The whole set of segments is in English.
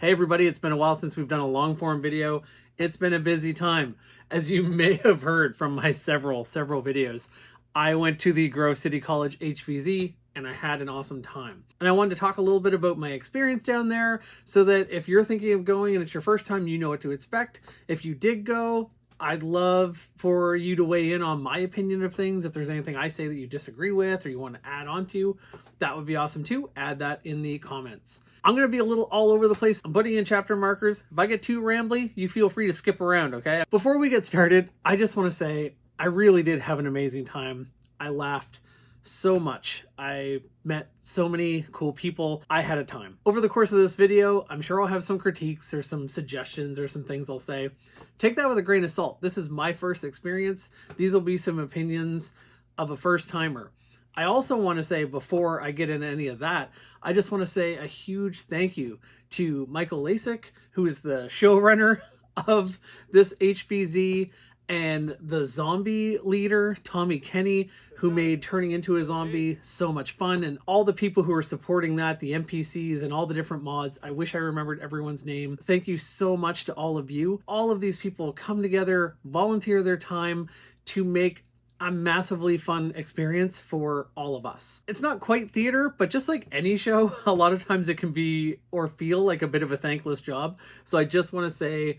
Hey everybody, it's been a while since we've done a long form video. It's been a busy time. As you may have heard from my several videos, I went to the Grove City College HvZ and I had an awesome time. And I wanted to talk a little bit about my experience down there so that if you're thinking of going and it's your first time, you know what to expect. If you did go, I'd love for you to weigh in on my opinion of things. If there's anything I say that you disagree with or you want to add on to, that would be awesome too. Add that in the comments. I'm going to be a little all over the place. I'm putting in chapter markers. If I get too rambly, you feel free to skip around, okay? Before we get started, I just want to say I really did have an amazing time. I laughed so much. I met so many cool people. I had a time. Over the course of this video, I'm sure I'll have some critiques or some suggestions or some things I'll say. Take that with a grain of salt. This is my first experience. These will be some opinions of a first timer. I also want to say, before I get into any of that, I just want to say a huge thank you to Michael Lasik, who is the showrunner of this HvZ, and the zombie leader, Tommy Kenny, who made turning into a zombie so much fun, and all the people who are supporting that, the NPCs and all the different mods. I wish I remembered everyone's name. Thank you so much to all of you. All of these people come together, volunteer their time to make a massively fun experience for all of us. It's not quite theater, but just like any show, a lot of times it can be or feel like a bit of a thankless job. So I just want to say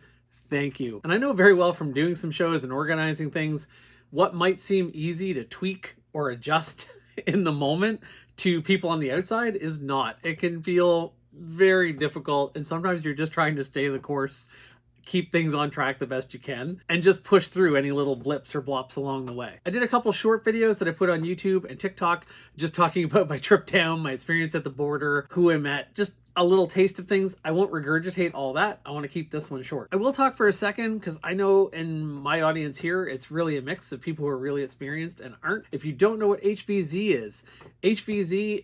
thank you. And I know very well from doing some shows and organizing things, what might seem easy to tweak or adjust in the moment to people on the outside is not. It can feel very difficult, and sometimes you're just trying to stay the course, keep things on track the best you can, and just push through any little blips or blops along the way. I did a couple short videos that I put on YouTube and TikTok, just talking about my trip down, my experience at the border, who I met, just a little taste of things. I won't regurgitate all that. I want to keep this one short. I will talk for a second because I know in my audience here, it's really a mix of people who are really experienced and aren't. If you don't know what HvZ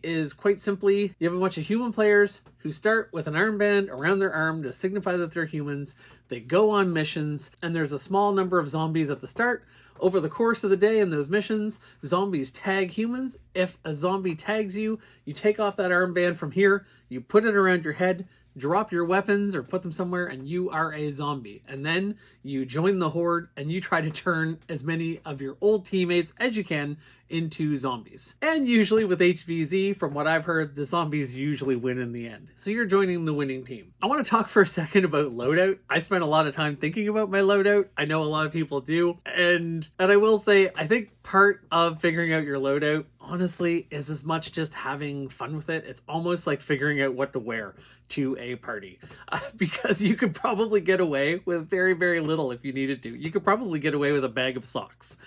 is quite simply, you have a bunch of human players who start with an armband around their arm to signify that they're humans. They go on missions, and there's a small number of zombies at the start. Over the course of the day in those missions, zombies tag humans. If a zombie tags you, you take off that armband from here, you put it around your head, drop your weapons or put them somewhere, and you are a zombie. And then you join the horde and you try to turn as many of your old teammates as you can into zombies. And usually with HvZ, from what I've heard, the zombies usually win in the end. So you're joining the winning team. I want to talk for a second about loadout. I spent a lot of time thinking about my loadout. I know a lot of people do. And I will say, I think part of figuring out your loadout, honestly, is as much just having fun with it. It's almost like figuring out what to wear to a party, because you could probably get away with very, very little if you needed to. You could probably get away with a bag of socks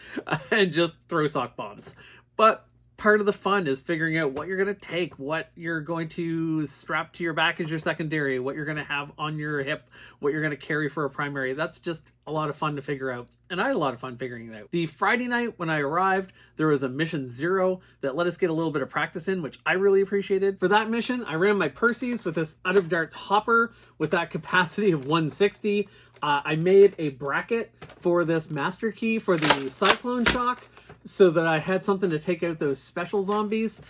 and just throw sock bombs. But part of the fun is figuring out what you're going to take, what you're going to strap to your back as your secondary, what you're going to have on your hip, what you're going to carry for a primary. That's just a lot of fun to figure out. And I had a lot of fun figuring it out. The Friday night when I arrived, there was a mission 0 that let us get a little bit of practice in, which I really appreciated. For that mission, I ran my Percy's with this out of darts hopper with that capacity of 160. I made a bracket for this master key for the cyclone shock so that I had something to take out those special zombies.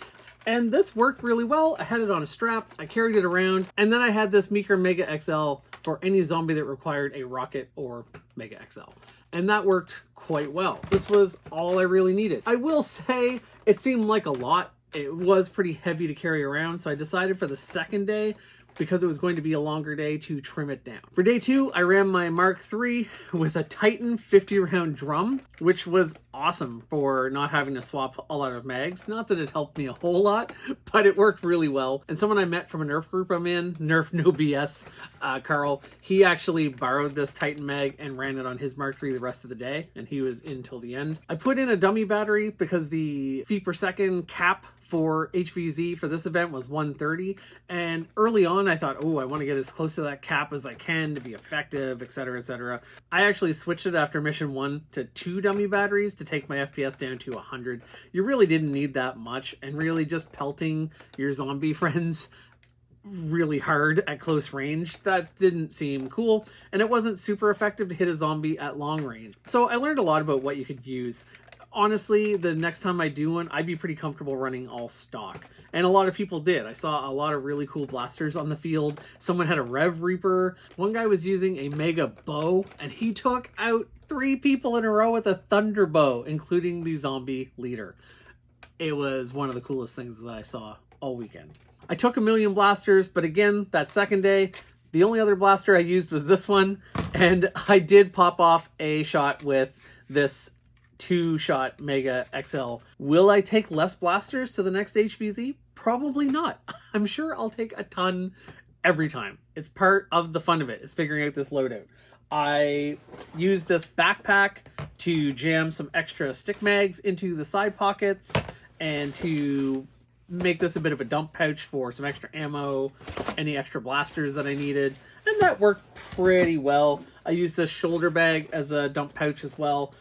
And this worked really well. I had it on a strap, I carried it around, and then I had this Meeker Mega XL for any zombie that required a rocket or Mega XL. And that worked quite well. This was all I really needed. I will say it seemed like a lot. It was pretty heavy to carry around, so I decided for the second day, because it was going to be a longer day, to trim it down. For day 2, I ran my Mark III with a Titan 50-round drum, which was awesome for not having to swap a lot of mags. Not that it helped me a whole lot, but it worked really well. And someone I met from a Nerf group I'm in, Nerf No BS, Karl, he actually borrowed this Titan mag and ran it on his Mark III the rest of the day, and he was in till the end. I put in a dummy battery because the feet per second cap for HvZ for this event was 130, and early on I thought, oh, I want to get as close to that cap as I can to be effective, etc, etc. I actually switched it after mission 1 to 2 dummy batteries to take my FPS down to 100. You really didn't need that much, and really just pelting your zombie friends really hard at close range, that didn't seem cool, and it wasn't super effective to hit a zombie at long range. So I learned a lot about what you could use. honestly, the next time I do one, I'd be pretty comfortable running all stock. And a lot of people did. I saw a lot of really cool blasters on the field. Someone had a Rev Reaper. One guy was using a Mega Bow, and he took out 3 people in a row with a Thunder Bow, including the zombie leader. It was one of the coolest things that I saw all weekend. I took 1,000,000 blasters, but again, that second day, the only other blaster I used was this one, and I did pop off a shot with this 2-shot Mega XL. Will I take less blasters to the next HvZ? Probably not. I'm sure I'll take a ton every time. It's part of the fun of it, is figuring out this loadout. I used this backpack to jam some extra stick mags into the side pockets and to make this a bit of a dump pouch for some extra ammo, any extra blasters that I needed, and that worked pretty well. I used this shoulder bag as a dump pouch as well.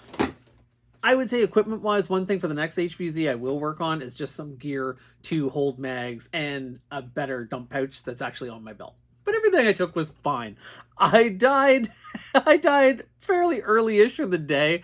I would say equipment-wise, one thing for the next HvZ I will work on is just some gear to hold mags and a better dump pouch that's actually on my belt. But everything I took was fine. I died fairly early-ish in the day,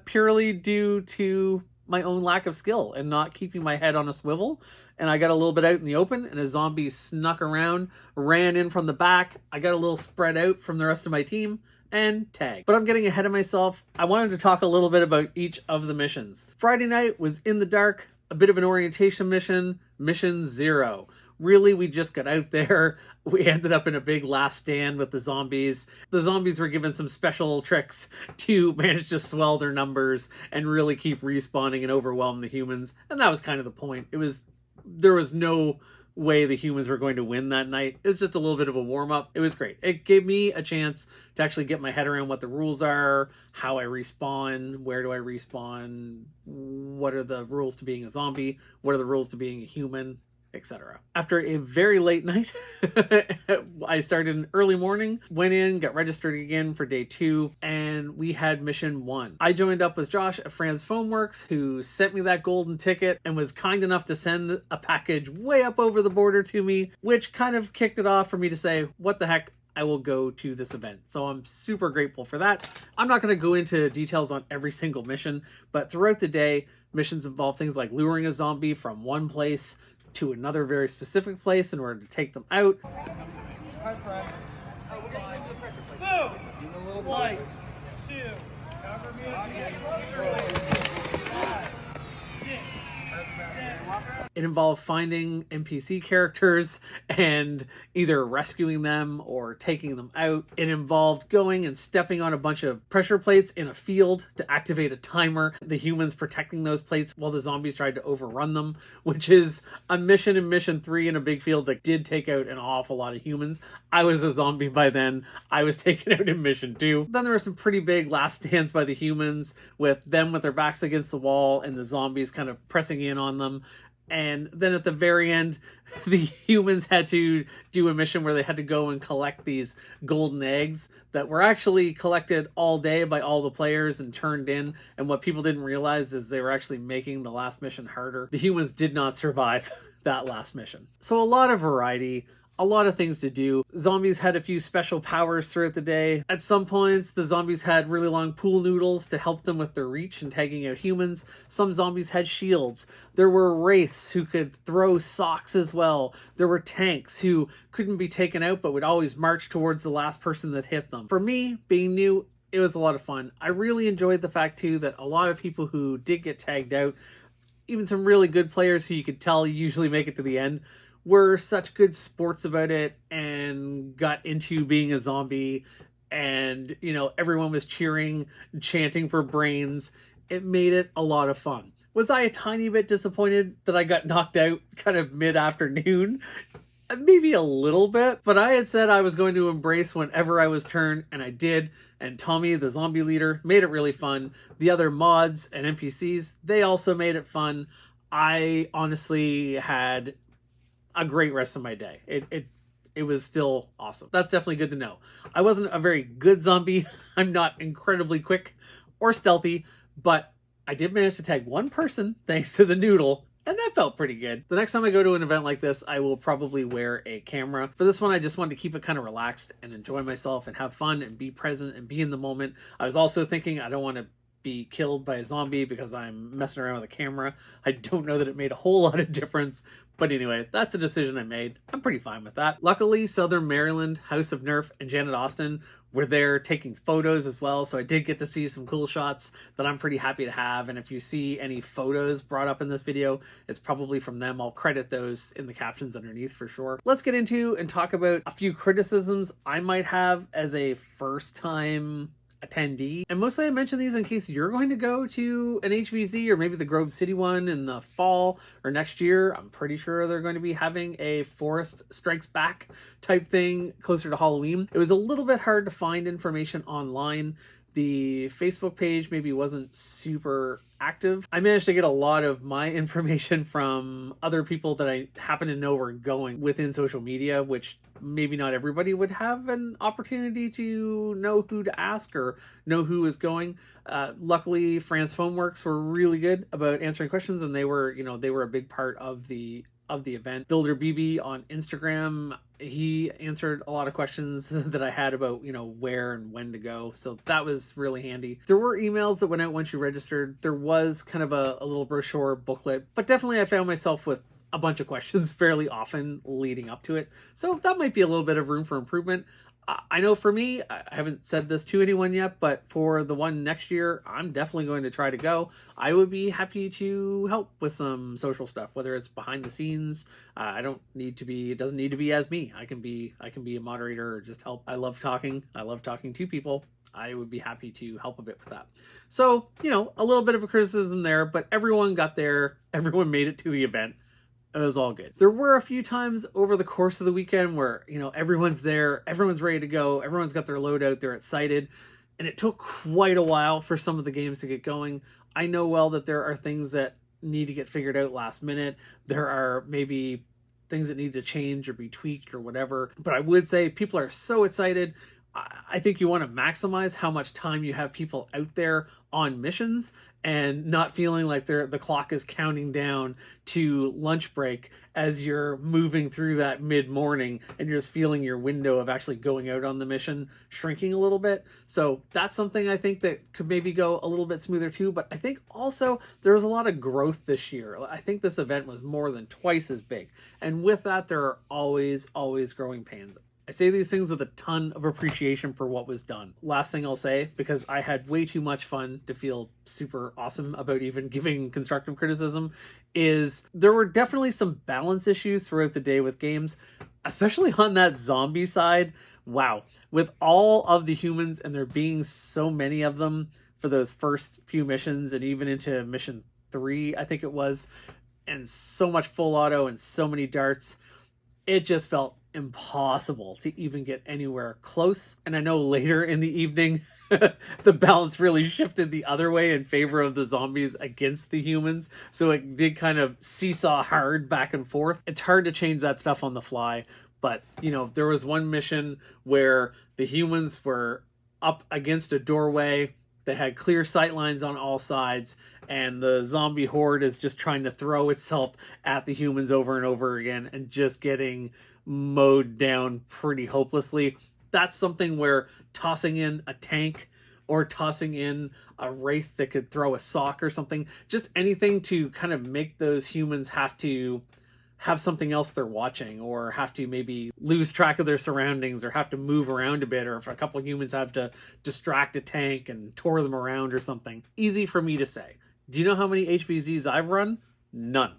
purely due to my own lack of skill and not keeping my head on a swivel. And I got a little bit out in the open, and a zombie snuck around, ran in from the back. I got a little spread out from the rest of my team, and tagged. But I'm getting ahead of myself. I wanted to talk a little bit about each of the missions. Friday night was in the dark, a bit of an orientation mission, Mission 0. Really, we just got out there. We ended up in a big last stand with the zombies. The zombies were given some special tricks to manage to swell their numbers and really keep respawning and overwhelm the humans. And that was kind of the point. There was no way the humans were going to win that night. It was just a little bit of a warm-up. It was great. It gave me a chance to actually get my head around what the rules are, how I respawn, where do I respawn, what are the rules to being a zombie, what are the rules to being a human, etc. After a very late night, I started in early morning, went in, got registered again for day 2, and we had mission 1. I joined up with Josh at FrantzFoamWorks, who sent me that golden ticket and was kind enough to send a package way up over the border to me, which kind of kicked it off for me to say, what the heck, I will go to this event. So I'm super grateful for that. I'm not going to go into details on every single mission, but throughout the day, missions involve things like luring a zombie from one place to another very specific place in order to take them out. Hi, Fred. Boom! 1, 2, cover me again. 5, 6, 7. It involved finding NPC characters and either rescuing them or taking them out. It involved going and stepping on a bunch of pressure plates in a field to activate a timer. The humans protecting those plates while the zombies tried to overrun them, which is a mission in Mission 3 in a big field that did take out an awful lot of humans. I was a zombie by then. I was taken out in Mission 2. Then there were some pretty big last stands by the humans with them with their backs against the wall and the zombies kind of pressing in on them. And then at the very end, the humans had to do a mission where they had to go and collect these golden eggs that were actually collected all day by all the players and turned in. And what people didn't realize is they were actually making the last mission harder. The humans did not survive that last mission. So a lot of variety, a lot of things to do. Zombies had a few special powers throughout the day. At some points, the zombies had really long pool noodles to help them with their reach and tagging out humans. Some zombies had shields. There were wraiths who could throw socks as well. There were tanks who couldn't be taken out but would always march towards the last person that hit them. For me, being new, it was a lot of fun. I really enjoyed the fact too that a lot of people who did get tagged out, even some really good players who you could tell usually make it to the end, were such good sports about it and got into being a zombie, and everyone was cheering, chanting for brains. It made it a lot of fun. Was I a tiny bit disappointed that I got knocked out kind of mid-afternoon? Maybe a little bit, but I had said I was going to embrace whenever I was turned, and I did. And Tommy, the zombie leader, made it really fun. The other mods and NPCs, they also made it fun. I honestly had a great rest of my day. It was still awesome. That's definitely good to know. I wasn't a very good zombie. I'm not incredibly quick or stealthy, but I did manage to tag one person thanks to the noodle, and that felt pretty good. The next time I go to an event like this, I will probably wear a camera. For this one, I just wanted to keep it kind of relaxed and enjoy myself and have fun and be present and be in the moment. I was also thinking I don't want to be killed by a zombie because I'm messing around with a camera. I don't know that it made a whole lot of difference, but anyway, that's a decision I made. I'm pretty fine with that. Luckily, Southern Maryland, House of Nerf, and Janet Austin were there taking photos as well, so I did get to see some cool shots that I'm pretty happy to have, and if you see any photos brought up in this video, it's probably from them. I'll credit those in the captions underneath for sure. Let's get into and talk about a few criticisms I might have as a first-time attendee. And mostly I mention these in case you're going to go to an HvZ or maybe the Grove City one in the fall or next year. I'm pretty sure they're going to be having a Forest Strikes Back type thing closer to Halloween. It was a little bit hard to find information online. The Facebook page maybe wasn't super active. I managed to get a lot of my information from other people that I happen to know were going within social media, which maybe not everybody would have an opportunity to know who to ask or know who is going. Luckily, FrantzFoamWorks were really good about answering questions, and they were a big part of the event. Builder BB on Instagram, he answered a lot of questions that I had about, where and when to go. So that was really handy. There were emails that went out once you registered. There was kind of a little brochure booklet, but definitely I found myself with a bunch of questions fairly often leading up to it. So that might be a little bit of room for improvement. I know for me, I haven't said this to anyone yet, but for the one next year, I'm definitely going to try to go. I would be happy to help with some social stuff, whether it's behind the scenes. It doesn't need to be as me. I can be a moderator or just help. I love talking to people. I would be happy to help a bit with that. So, a little bit of a criticism there, but everyone got there. Everyone made it to the event. It was all good. There were a few times over the course of the weekend where, everyone's there, everyone's ready to go, everyone's got their loadout, they're excited, and it took quite a while for some of the games to get going. I know well that there are things that need to get figured out last minute. There are maybe things that need to change or be tweaked or whatever, but I would say people are so excited. I think you want to maximize how much time you have people out there on missions and not feeling like the clock is counting down to lunch break as you're moving through that mid-morning and you're just feeling your window of actually going out on the mission shrinking a little bit. So that's something I think that could maybe go a little bit smoother too. But I think also there was a lot of growth this year. I think this event was more than twice as big. And with that, there are always growing pains. I say these things with a ton of appreciation for what was done. Last thing I'll say, because I had way too much fun to feel super awesome about even giving constructive criticism, is there were definitely some balance issues throughout the day with games, especially on that zombie side. Wow. With all of the humans and there being so many of them for those first few missions and even into mission 3, I think it was, and so much full auto and so many darts, it just felt impossible to even get anywhere close. And I know later in the evening the balance really shifted the other way in favor of the zombies against the humans, so it did kind of seesaw hard back and forth. It's hard to change that stuff on the fly, but there was one mission where the humans were up against a doorway that had clear sight lines on all sides, and the zombie horde is just trying to throw itself at the humans over and over again and just getting mowed down pretty hopelessly. That's something where tossing in a tank or tossing in a wraith that could throw a sock or something, just anything to kind of make those humans have to have something else they're watching, or have to maybe lose track of their surroundings, or have to move around a bit, or if a couple of humans have to distract a tank and tour them around or something. Easy for me to say. Do you know how many HvZs I've run? None.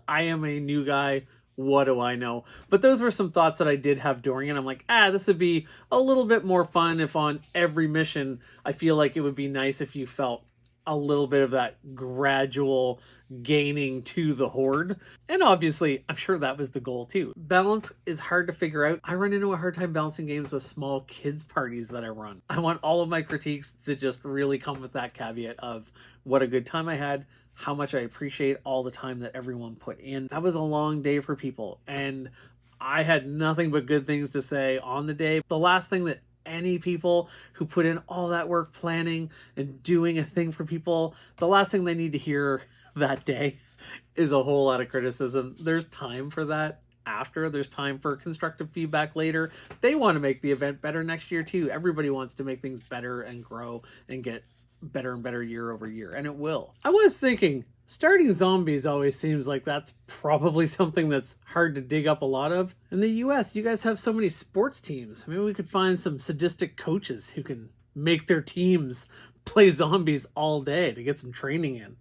I am a new guy. What do I know? But those were some thoughts that I did have during it. I'm like, this would be a little bit more fun if on every mission, I feel like it would be nice if you felt a little bit of that gradual gaining to the horde. And obviously, I'm sure that was the goal too. Balance is hard to figure out. I run into a hard time balancing games with small kids parties that I run. I want all of my critiques to just really come with that caveat of what a good time I had, how much I appreciate all the time that everyone put in. That was a long day for people, and I had nothing but good things to say on the day. The last thing that any people who put in all that work planning and doing a thing for people, the last thing they need to hear that day is a whole lot of criticism. There's time for that after. There's time for constructive feedback later. They want to make the event better next year too. Everybody wants to make things better and grow and get better and better year over year, and it will. I was thinking, starting zombies always seems like that's probably something that's hard to dig up a lot of. In the US, you guys have so many sports teams. Maybe we could find some sadistic coaches who can make their teams play zombies all day to get some training in.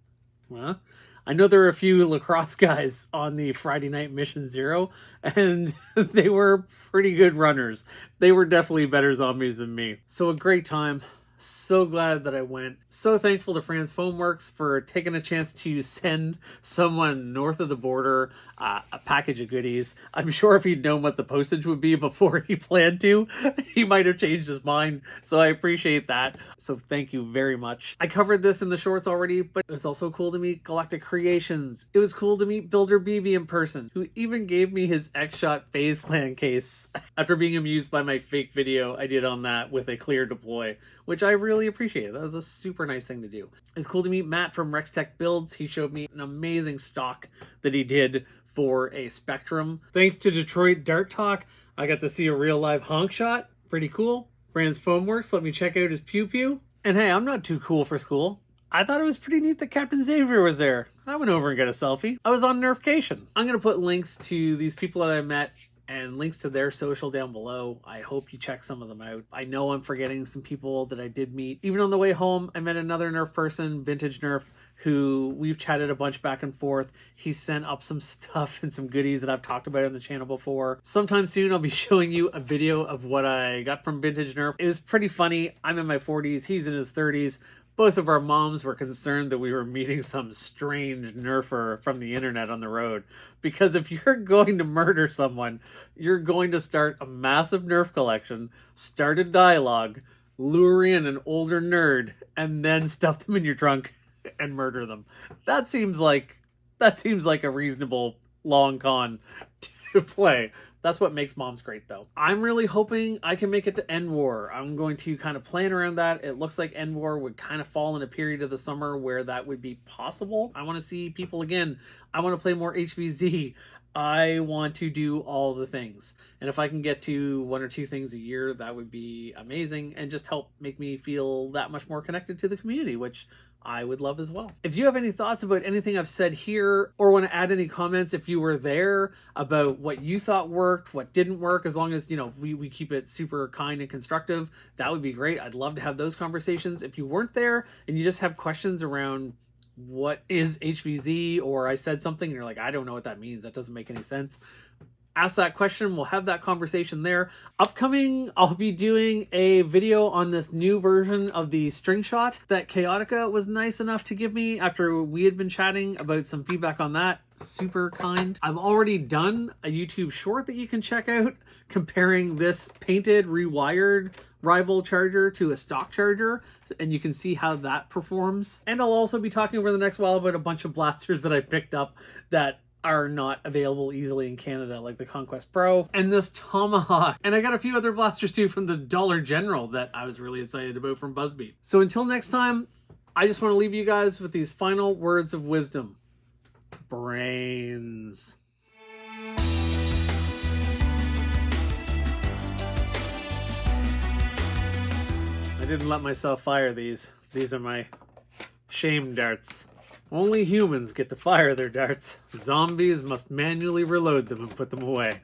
Well, I know there are a few lacrosse guys on the Friday Night Mission Zero, and they were pretty good runners. They were definitely better zombies than me. So a great time. So glad that I went. So thankful to FrantzFoamWorks for taking a chance to send someone north of the border a package of goodies. I'm sure if he'd known what the postage would be before he planned to, he might have changed his mind. So I appreciate that. So thank you very much. I covered this in the shorts already, but it was also cool to meet Galactic Creations. It was cool to meet Builder BB in person, who even gave me his X-Shot phase plan case after being amused by my fake video I did on that with a clear deploy, which I really appreciated. That was a super nice thing to do. It's cool to meet Matt from Rex Tech Builds. He showed me an amazing stock that he did for a Spectrum. Thanks to Detroit Dart Talk, I got to see a real live honk shot. Pretty cool. FrantzFoamWorks let me check out his pew pew. And hey, I'm not too cool for school. I thought it was pretty neat that Captain Xavier was there. I went over and got a selfie. I was on Nerfcation. I'm going to put links to these people that I met and links to their social down below. I hope you check some of them out. I know I'm forgetting some people that I did meet. Even on the way home, I met another Nerf person, Vintage Nerf, who we've chatted a bunch back and forth. He sent up some stuff and some goodies that I've talked about on the channel before. Sometime soon, I'll be showing you a video of what I got from Vintage Nerf. It was pretty funny. I'm in my 40s, he's in his 30s. Both of our moms were concerned that we were meeting some strange Nerfer from the internet on the road. Because if you're going to murder someone, you're going to start a massive Nerf collection, start a dialogue, lure in an older nerd, and then stuff them in your trunk and murder them. That seems like a reasonable long con to play. That's what makes moms great, though. I'm really hoping I can make it to Endwar. I'm going to kind of plan around that. It looks like Endwar would kind of fall in a period of the summer where that would be possible. I want to see people again. I want to play more HvZ. I want to do all the things. And if I can get to 1 or 2 things a year, that would be amazing and just help make me feel that much more connected to the community, which I would love as well. If you have any thoughts about anything I've said here or want to add any comments if you were there about what you thought worked, what didn't work, as long as, you know, we keep it super kind and constructive, that would be great. I'd love to have those conversations. If you weren't there and you just have questions around what is HvZ, or I said something and you're like, I don't know what that means, that doesn't make any sense, ask that question. We'll have that conversation there. Upcoming, I'll be doing a video on this new version of the string shot that Kaotica was nice enough to give me after we had been chatting about some feedback on that. Super kind. I've already done a YouTube short that you can check out comparing this painted, rewired rival charger to a stock charger, and you can see how that performs. And I'll also be talking over the next while about a bunch of blasters that I picked up that are not available easily in Canada, like the Conquest Pro and this Tomahawk. And I got a few other blasters too from the Dollar General that I was really excited about from Buzzbeat. So until next time, I just want to leave you guys with these final words of wisdom. Brains. I didn't let myself fire these. These are my shame darts. Only humans get to fire their darts. Zombies must manually reload them and put them away.